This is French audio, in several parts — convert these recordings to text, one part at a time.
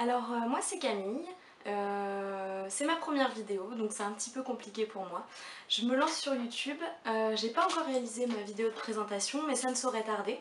Moi c'est Camille, c'est ma première vidéo donc c'est un petit peu compliqué pour moi. Je me lance sur YouTube, j'ai pas encore réalisé ma vidéo de présentation mais ça ne saurait tarder.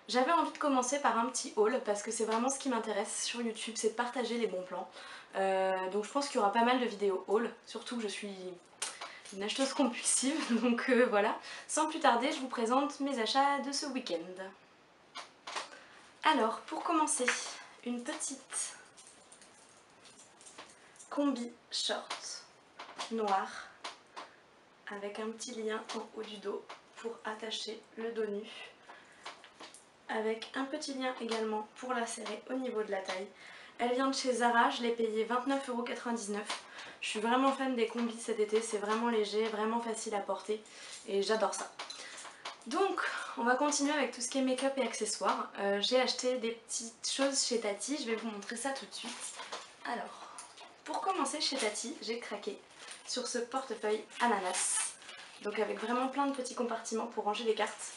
J'avais envie de commencer par un petit haul parce que c'est vraiment ce qui m'intéresse sur YouTube, c'est de partager les bons plans. Donc je pense qu'il y aura pas mal de vidéos haul, surtout que je suis une acheteuse compulsive donc voilà. Sans plus tarder je vous présente mes achats de ce week-end. Alors pour commencer, une petite combi short noir avec un petit lien en haut du dos pour attacher le dos nu, avec un petit lien également pour la serrer au niveau de la taille. Elle vient de chez Zara, je l'ai payée 29,99 €. Je suis vraiment fan des combis cet été, c'est vraiment léger, vraiment facile à porter et j'adore ça. Donc on va continuer avec tout ce qui est make-up et accessoires. J'ai acheté des petites choses chez Tati, je vais vous montrer ça tout de suite. Alors, pour commencer chez Tati, j'ai craqué sur ce portefeuille ananas. Donc avec vraiment plein de petits compartiments pour ranger les cartes.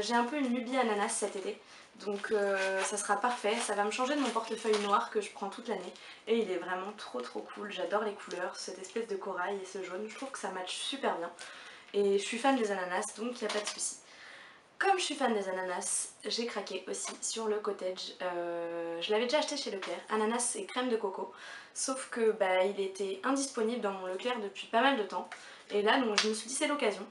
J'ai un peu une lubie ananas cet été, donc ça sera parfait. Ça va me changer de mon portefeuille noir que je prends toute l'année. Et il est vraiment trop cool, j'adore les couleurs, cette espèce de corail et ce jaune, je trouve que ça match super bien. Et je suis fan des ananas, donc il n'y a pas de souci. Comme je suis fan des ananas, j'ai craqué aussi sur le cottage. Je l'avais déjà acheté chez Leclerc, ananas et crème de coco. Sauf que il était indisponible dans mon Leclerc depuis pas mal de temps. Et là donc je me suis dit c'est l'occasion.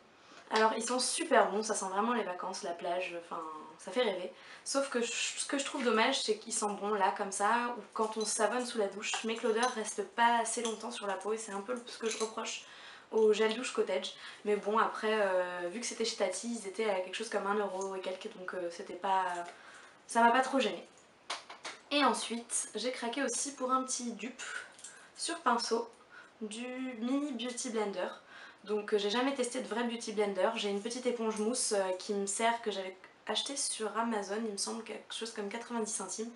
Alors ils sont super bons, ça sent vraiment les vacances, la plage, enfin ça fait rêver. Sauf que ce que je trouve dommage c'est qu'ils sentent bon là comme ça, ou quand on se savonne sous la douche, mais que l'odeur reste pas assez longtemps sur la peau et c'est un peu ce que je reproche au gel douche cottage. Mais bon après vu que c'était chez Tati, ils étaient à quelque chose comme 1 € et quelques, donc c'était pas... ça m'a pas trop gêné. Et ensuite j'ai craqué aussi pour un petit dupe sur pinceau du Mini Beauty Blender. Donc j'ai jamais testé de vrai Beauty Blender, j'ai une petite éponge mousse qui me sert, que j'avais acheté sur Amazon, il me semble quelque chose comme 90 centimes.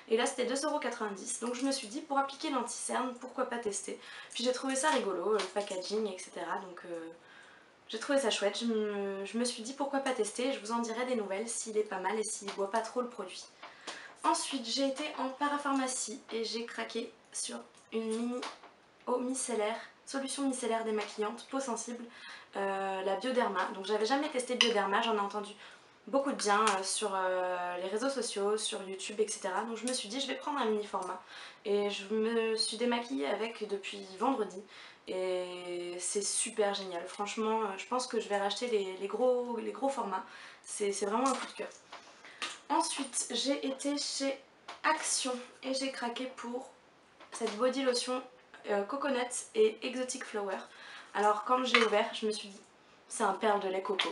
Et là c'était 2,90 €, donc je me suis dit pour appliquer l'anti-cerne, pourquoi pas tester. Puis j'ai trouvé ça rigolo, le packaging, etc. Donc j'ai trouvé ça chouette, je me suis dit pourquoi pas tester, je vous en dirai des nouvelles s'il est pas mal et s'il boit pas trop le produit. Ensuite j'ai été en parapharmacie et j'ai craqué sur une mini eau micellaire, solution micellaire démaquillante, peau sensible, la Bioderma. Donc j'avais jamais testé Bioderma, j'en ai entendu beaucoup de bien sur les réseaux sociaux, sur YouTube, etc. Donc je me suis dit je vais prendre un mini format. Et je me suis démaquillée avec depuis vendredi. Et c'est super génial. Franchement, je pense que je vais racheter les gros formats. C'est vraiment un coup de cœur. Ensuite, j'ai été chez Action et j'ai craqué pour cette body lotion coconut et exotic flower. Alors quand j'ai ouvert, je me suis dit c'est un perle de lait coco.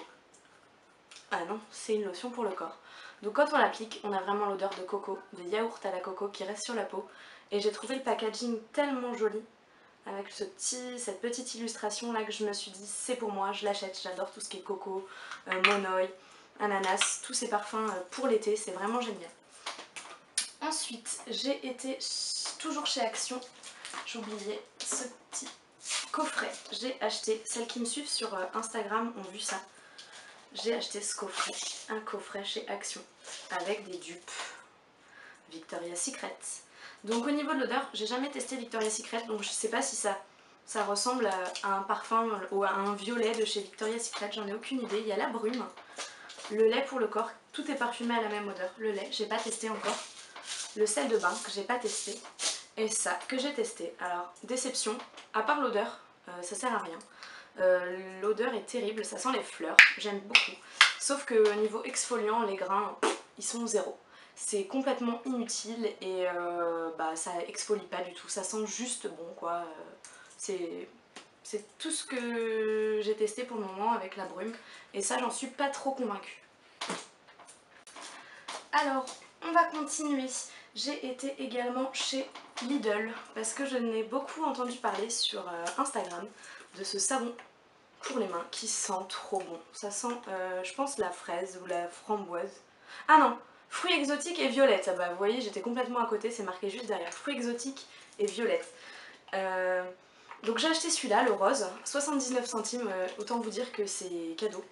Ah non, c'est une lotion pour le corps. Donc quand on l'applique, on a vraiment l'odeur de coco, de yaourt à la coco qui reste sur la peau. Et j'ai trouvé le packaging tellement joli, avec cette petite illustration là, que je me suis dit c'est pour moi, je l'achète, j'adore tout ce qui est coco, monoï, ananas, tous ces parfums pour l'été, c'est vraiment génial. Ensuite, j'ai été toujours chez Action, j'oubliais ce petit coffret. J'ai acheté, celles qui me suivent sur Instagram ont vu ça. J'ai acheté ce coffret, un coffret chez Action, avec des dupes Victoria's Secret. Donc au niveau de l'odeur, j'ai jamais testé Victoria's Secret, donc je sais pas si ça ressemble à un parfum ou à un violet de chez Victoria's Secret, j'en ai aucune idée. Il y a la brume, le lait pour le corps, tout est parfumé à la même odeur. Le lait, j'ai pas testé encore. Le sel de bain, que j'ai pas testé. Et ça, que j'ai testé. Alors, déception, à part l'odeur, ça sert à rien. L'odeur est terrible, ça sent les fleurs, j'aime beaucoup. Sauf que au niveau exfoliant, les grains, ils sont zéro. C'est complètement inutile et ça exfolie pas du tout, ça sent juste bon quoi. C'est tout ce que j'ai testé pour le moment avec la brume et ça j'en suis pas trop convaincue. Alors, on va continuer. J'ai été également chez Lidl parce que je n'ai beaucoup entendu parler sur Instagram de ce savon pour les mains qui sent trop bon. Ça sent, je pense, la fraise ou la framboise. Ah non, fruits exotiques et violette. Ah bah vous voyez, j'étais complètement à côté, c'est marqué juste derrière. Fruits exotiques et violette. Donc j'ai acheté celui-là, le rose, 79 centimes, autant vous dire que c'est cadeau.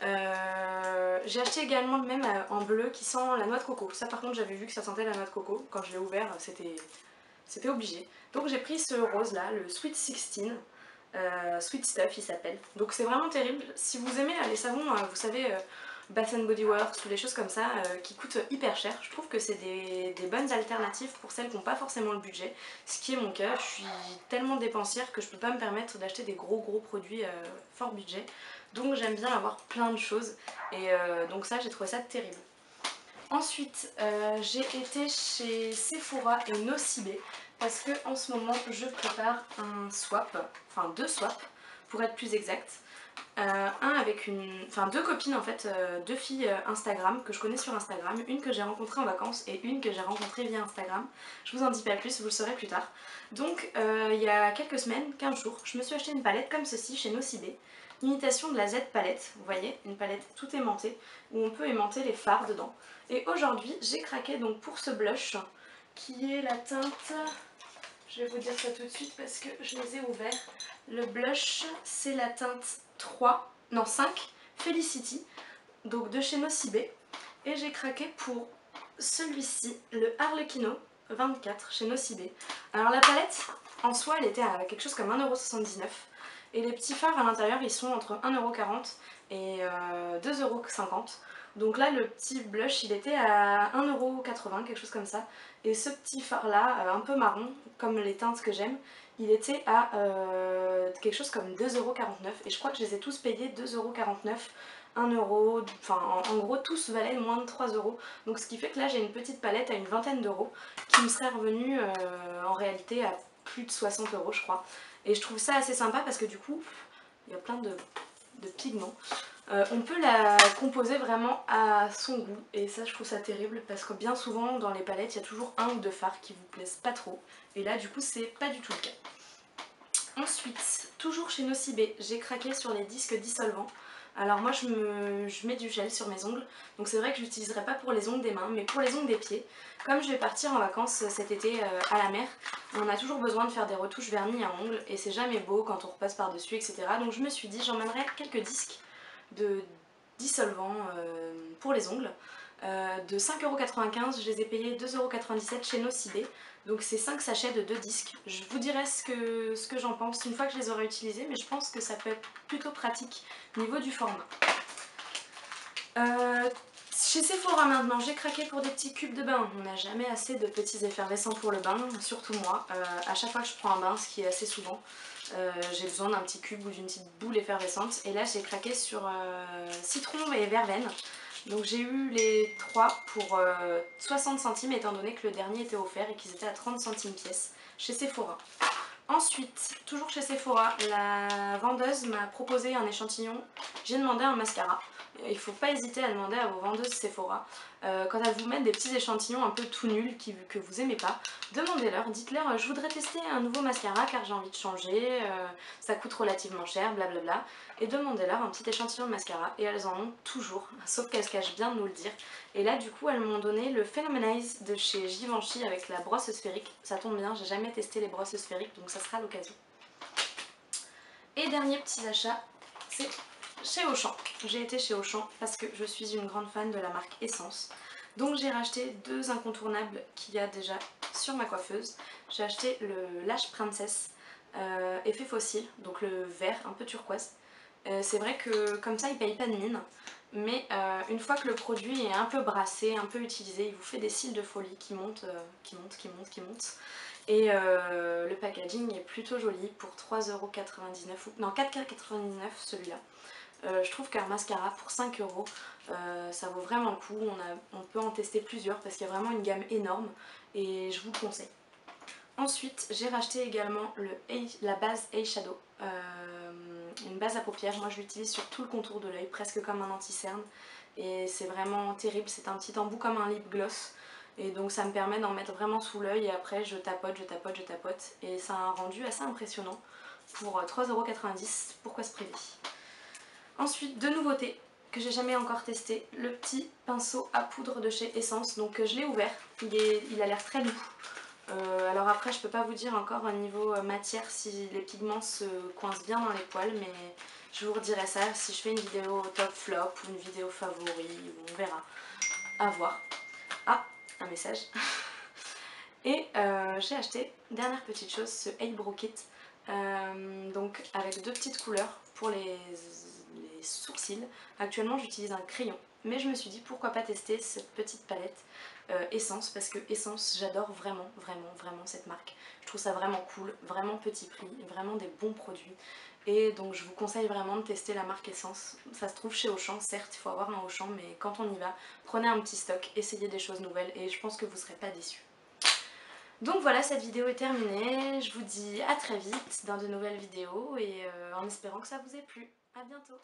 J'ai acheté également le même en bleu qui sent la noix de coco. Ça par contre j'avais vu que ça sentait la noix de coco. Quand je l'ai ouvert, c'était c'était obligé. Donc j'ai pris ce rose là, le Sweet 16, Sweet Stuff il s'appelle. Donc c'est vraiment terrible. Si vous aimez les savons, vous savez, Bath Body Works ou les choses comme ça qui coûtent hyper cher, je trouve que c'est des bonnes alternatives pour celles qui n'ont pas forcément le budget. Ce qui est mon cas, je suis tellement dépensière que je peux pas me permettre d'acheter des gros produits fort budget. Donc j'aime bien avoir plein de choses et donc ça j'ai trouvé ça terrible. Ensuite, j'ai été chez Sephora et Nocibé parce que en ce moment je prépare un swap, enfin 2 swaps pour être plus exact. Un avec deux copines en fait, 2 filles Instagram que je connais sur Instagram, une que j'ai rencontrée en vacances et une que j'ai rencontrée via Instagram. Je vous en dis pas plus, vous le saurez plus tard. Donc il y a quelques semaines, 15 jours, je me suis acheté une palette comme ceci chez Nocibé. Imitation de la Z palette, vous voyez, une palette tout aimantée où on peut aimanter les fards dedans. Et aujourd'hui j'ai craqué donc pour ce blush qui est la teinte, je vais vous dire ça tout de suite parce que je les ai ouverts. Le blush c'est la teinte 5 Felicity, donc de chez Nocibé. Et j'ai craqué pour celui-ci, le Harlequino 24 chez Nocibé. Alors la palette en soi elle était à quelque chose comme 1,79 €. Et les petits fards à l'intérieur ils sont entre 1,40 € et 2,50 €. Donc là le petit blush il était à 1,80 €, quelque chose comme ça. Et ce petit fard là, un peu marron, comme les teintes que j'aime, il était à quelque chose comme 2,49 € et je crois que je les ai tous payés 2,49 €, 1 €, enfin en gros tous valaient moins de 3 €. Donc ce qui fait que là j'ai une petite palette à une vingtaine d'euros qui me serait revenue en réalité à plus de 60 € je crois. Et je trouve ça assez sympa parce que du coup il y a plein de pigments. On peut la composer vraiment à son goût et ça je trouve ça terrible parce que bien souvent dans les palettes il y a toujours un ou deux fards qui vous plaisent pas trop et là du coup c'est pas du tout le cas. Ensuite, toujours chez Nocibé, j'ai craqué sur les disques dissolvants. Alors moi je mets du gel sur mes ongles, donc c'est vrai que je l'utiliserai pas pour les ongles des mains mais pour les ongles des pieds. Comme je vais partir en vacances cet été à la mer, on a toujours besoin de faire des retouches vernis à ongles et c'est jamais beau quand on repasse par dessus etc. Donc je me suis dit j'emmènerai quelques disques de dissolvant pour les ongles. De 5,95 €, je les ai payés 2,97 € chez Nocibé. Donc c'est 5 sachets de 2 disques. Je vous dirai ce que j'en pense une fois que je les aurai utilisés, mais je pense que ça peut être plutôt pratique au niveau du format. Chez Sephora maintenant, j'ai craqué pour des petits cubes de bain. On n'a jamais assez de petits effervescents pour le bain, surtout moi. À chaque fois que je prends un bain, ce qui est assez souvent, j'ai besoin d'un petit cube ou d'une petite boule effervescente. Et là j'ai craqué sur citron et verveine. Donc j'ai eu les 3 pour 60 centimes étant donné que le dernier était offert et qu'ils étaient à 30 centimes pièce chez Sephora. Ensuite, toujours chez Sephora, la vendeuse m'a proposé un échantillon. J'ai demandé un mascara. Il ne faut pas hésiter à demander à vos vendeuses Sephora. Quand elles vous mettent des petits échantillons un peu tout nuls que vous aimez pas, demandez-leur, dites-leur je voudrais tester un nouveau mascara car j'ai envie de changer, ça coûte relativement cher, blablabla. Et demandez-leur un petit échantillon de mascara et elles en ont toujours, sauf qu'elles se cachent bien de nous le dire. Et là du coup elles m'ont donné le Phénomenize de chez Givenchy avec la brosse sphérique. Ça tombe bien, j'ai jamais testé les brosses sphériques donc ça sera l'occasion. Et dernier petit achat, c'est chez Auchan. J'ai été chez Auchan parce que je suis une grande fan de la marque Essence. Donc j'ai racheté 2 incontournables qu'il y a déjà sur ma coiffeuse. J'ai acheté le Lash Princess effet fossile, donc le vert un peu turquoise. C'est vrai que comme ça il paye pas de mine, mais une fois que le produit est un peu brassé, un peu utilisé, il vous fait des cils de folie qui montent, qui montent. Et le packaging est plutôt joli pour 3,99 €, non 4,99 € celui-là. Je trouve qu'un mascara pour 5 €, ça vaut vraiment le coup. On peut en tester plusieurs parce qu'il y a vraiment une gamme énorme et je vous le conseille. Ensuite, j'ai racheté également la base Eyeshadow, une base à paupières. Moi je l'utilise sur tout le contour de l'œil, presque comme un anti-cerne. Et c'est vraiment terrible, c'est un petit embout comme un lip gloss. Et donc ça me permet d'en mettre vraiment sous l'œil et après je tapote. Et ça a un rendu assez impressionnant pour 3,90 €, pourquoi se priver. Ensuite, 2 nouveautés que j'ai jamais encore testé. Le petit pinceau à poudre de chez Essence, donc je l'ai ouvert, il a l'air très doux. Alors après je peux pas vous dire encore au niveau matière si les pigments se coincent bien dans les poils, mais je vous redirai ça si je fais une vidéo top flop ou une vidéo favori, on verra, à voir. Ah, un message. Et j'ai acheté, dernière petite chose, ce Eyebrow Kit, donc avec 2 petites couleurs pour les sourcils. Actuellement j'utilise un crayon, mais je me suis dit pourquoi pas tester cette petite palette Essence, parce que Essence, j'adore vraiment cette marque. Je trouve ça vraiment cool, vraiment petit prix, vraiment des bons produits. Et donc je vous conseille vraiment de tester la marque Essence. Ça se trouve chez Auchan, certes il faut avoir un Auchan, mais quand on y va, prenez un petit stock, essayez des choses nouvelles et je pense que vous ne serez pas déçus. Donc voilà, cette vidéo est terminée, je vous dis à très vite dans de nouvelles vidéos et en espérant que ça vous ait plu. A bientôt.